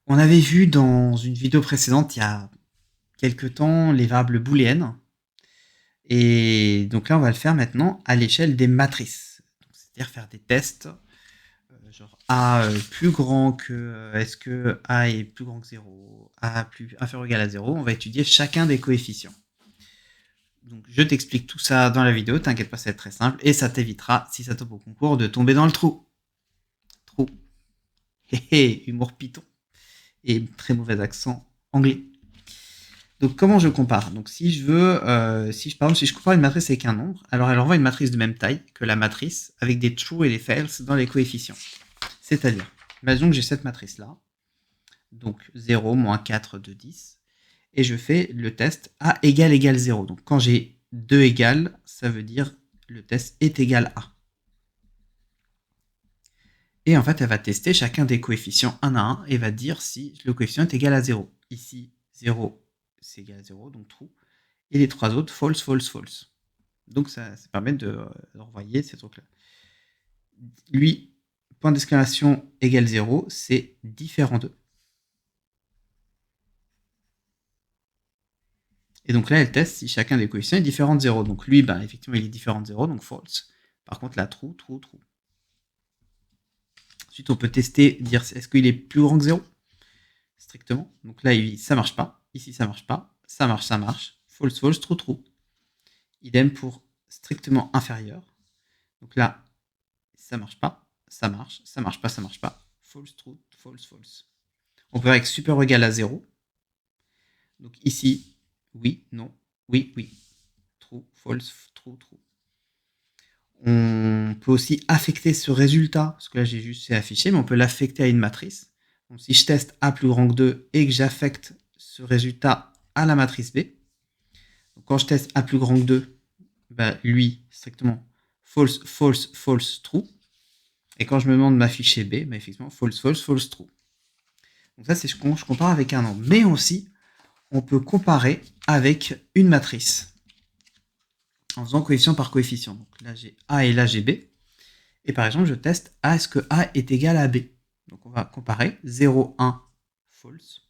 On avait vu dans une vidéo précédente, il y a quelques temps, les variables booléennes. Et donc là, on va le faire maintenant à l'échelle des matrices. C'est-à-dire faire des tests, genre A plus grand que... est-ce que A est plus grand que 0, A plus inférieur ou égal à 0. On va étudier chacun des coefficients. Donc je t'explique tout ça dans la vidéo, t'inquiète pas, c'est très simple. Et ça t'évitera, si ça tombe au concours, de tomber dans le trou. Trou. Hé hé, humour Python. Et très mauvais accent anglais. Donc comment je compare? Donc si je veux, par exemple, si je compare une matrice avec un nombre, alors elle envoie une matrice de même taille que la matrice avec des true et des false dans les coefficients. C'est-à-dire, imaginons que j'ai cette matrice-là, donc 0, moins 4, 2, 10, et je fais le test A égale 0. Donc quand j'ai 2 égales, ça veut dire le test est égal à. Et en fait, elle va tester chacun des coefficients un à un et va dire si le coefficient est égal à 0. Ici, 0, c'est égal à 0, donc true. Et les trois autres, false, false, false. Donc ça permet de renvoyer ces trucs-là. Lui, point d'exclamation égale 0, c'est différent d'eux. Et donc là, elle teste si chacun des coefficients est différent de 0. Donc lui, ben, effectivement, il est différent de 0, donc false. Par contre, là, true, true, true. Ensuite, on peut tester, dire est-ce qu'il est plus grand que 0 strictement. Donc là, ça marche pas. Ici, ça marche pas. Ça marche, ça marche. False, false, true, true. Idem pour strictement inférieur. Donc là, ça marche pas. Ça marche, ça marche pas, ça marche pas. False, true, false, false. On peut avec super égal à 0. Donc ici, oui, non, oui, oui. True, false, true, true. On peut aussi affecter ce résultat, parce que là j'ai juste fait afficher, mais on peut l'affecter à une matrice. Donc si je teste A plus grand que 2 et que j'affecte ce résultat à la matrice B, donc quand je teste A plus grand que 2, bah, lui, strictement, false, false, false, true. Et quand je me demande m'afficher B, bah, effectivement, false, false, false, true. Donc ça, c'est ce que je compare avec un nombre. Mais aussi, on peut comparer avec une matrice en faisant coefficient par coefficient. Donc là, j'ai A et là, j'ai B. Et par exemple, je teste A, est-ce que A est égal à B? Donc on va comparer 0, 1, false.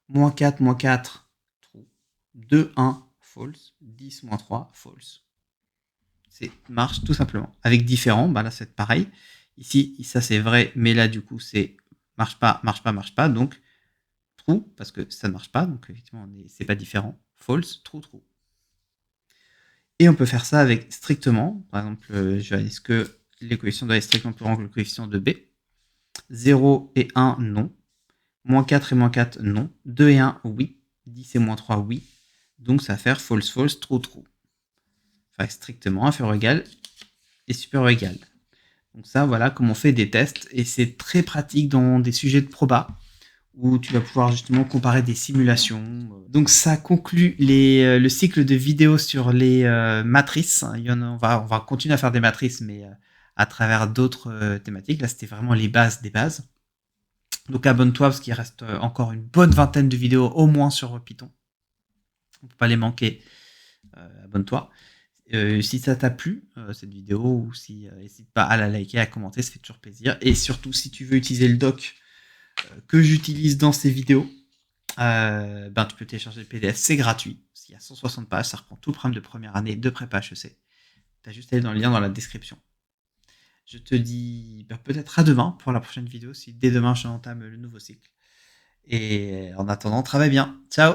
Moins 4, moins 4, true. 2, 1, false. 10, moins 3, false. C'est marche tout simplement. Avec différents, bah là c'est pareil. Ici, ça c'est vrai, mais là du coup c'est marche pas, marche pas, marche pas. Donc true, parce que ça ne marche pas. Donc effectivement, c'est pas différent. False, true, true. Et on peut faire ça avec strictement. Par exemple, est-ce que les coefficients doivent être strictement plus grands que le coefficient de B? 0 et 1, non. Moins 4 et moins 4, non. 2 et 1, oui. 10 et moins 3, oui. Donc ça va faire false, false, true, true. Enfin, strictement inférieur ou égal et supérieur ou égal. Donc ça, voilà comment on fait des tests. Et c'est très pratique dans des sujets de proba où tu vas pouvoir justement comparer des simulations. Donc ça conclut le cycle de vidéos sur les matrices. On va continuer à faire des matrices, mais à travers d'autres thématiques. Là, c'était vraiment les bases des bases. Donc abonne-toi parce qu'il reste encore une bonne vingtaine de vidéos au moins sur Python. On ne peut pas les manquer. Abonne-toi. Si ça t'a plu, cette vidéo, ou si n'hésite pas à la liker, à commenter, ça fait toujours plaisir. Et surtout, si tu veux utiliser le doc que j'utilise dans ces vidéos, tu peux télécharger le PDF, c'est gratuit. Il y a 160 pages, ça reprend tout le programme de première année de prépa HEC. Tu as juste à aller dans le lien dans la description. Je te dis peut-être à demain pour la prochaine vidéo, si dès demain je entame le nouveau cycle. Et en attendant, travaille bien. Ciao!